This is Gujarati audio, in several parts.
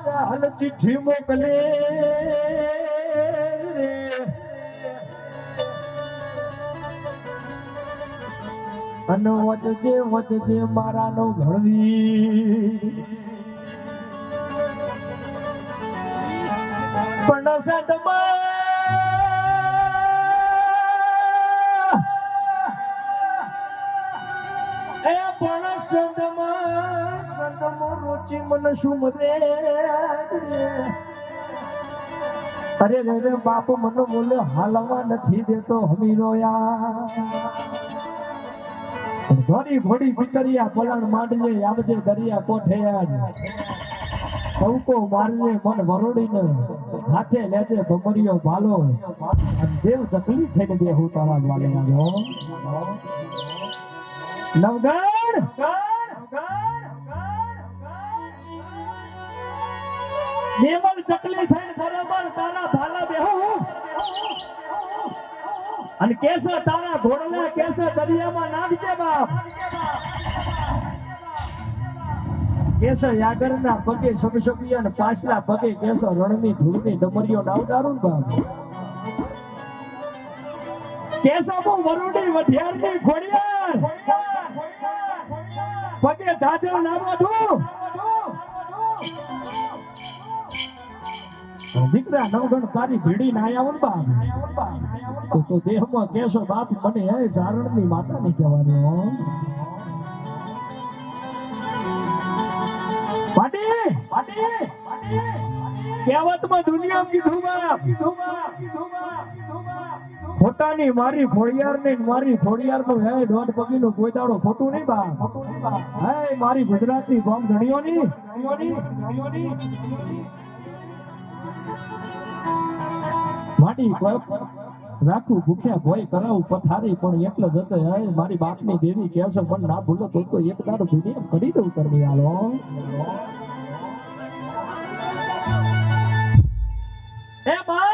ચાલ ચિઠ્ઠી મોકલે અને વચજે મારા નો ઘડવી પણ સાધમાં એ પણ સંતમાં રોચી મન શું મરે અરે રે બાપ મને બોલે હાલવા નથી દેતો હમીરો ઘોડી ઘોડી પિતરિયા પલણ માંડજે આવજે દરિયા કોઠે આજ સૌકો મારજે મન વરોડીને હાથે લેજે ભમરિયો ભાલો દેવ ચકલી થઈને બે હું તારા વાલે આવ્યો નવગણ દેવલ ચકલી થઈને બરાબર તારા ભાલા બેહો અને કેસે તારા ઘોડલા કેસે દરિયામાં નાખજે બાપ કેસે યાગરના પગે સબસબી અને પાછલા પગે કેસે રણની ધૂળની ડમરીઓ નાવડારું બાપ કેસાબો વરુડી વઢિયારની ઘોડિયાર પગે જાજર નાવાડું દીકરા નવગણ તારી ભીડી ના આવ્યો ને બાપ તો દેહમાં કેશો બાપ મને હે ચારણની માતા નહીં કહેવાની હો પાટી કહેવતમાં દુનિયા કીધું બાપ ખોટાની મારી ફોડિયાર ને મારી ફોડિયાર નું હે દોઢ પગી નું કોઈ દાડો ખોટું નહીં બાપ હે મારી ગુજરાતી ગામ ધણીઓની માડી રાખું ભૂખ્યા ભોય કરાવું પથારી પણ એટલે જતો હે મારી બાપની દેવી કહેશે મન ના ભૂલો તો એક દાડો દુનિયા કરી દઉં કરવી હાલો એ બા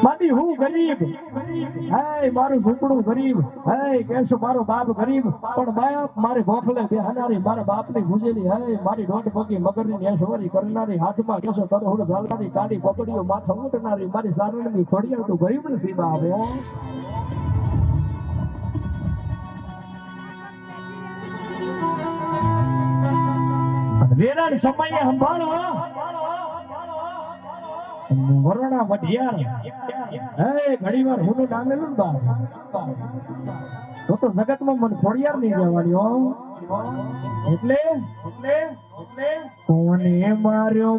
મારી હું ગરીબ હે મારું ઝૂંપડું ગરીબ હે કેશો મારો બાપ ગરીબ પણ બાપ મારે ગોખલે બેહનારી મારા બાપની ગુજેલી હે મારી દોઢ પગી મગરની નેશવરી કરનારી હાથમાં કેશો તરહોડ ઝાલનારી કાળી કોકડીઓ માથા ઊંટનારી મારી સારણની ખોડિયાર તું ગરીબ નથી બાપ વેરાણ સમયે સંભાળો વરણા વઢિયાર હે ઘણીવાર હું નામેલું ને બા તો જગતમાં મને ખોડિયાર નહીં જવાની હો એટલે કોને માર્યો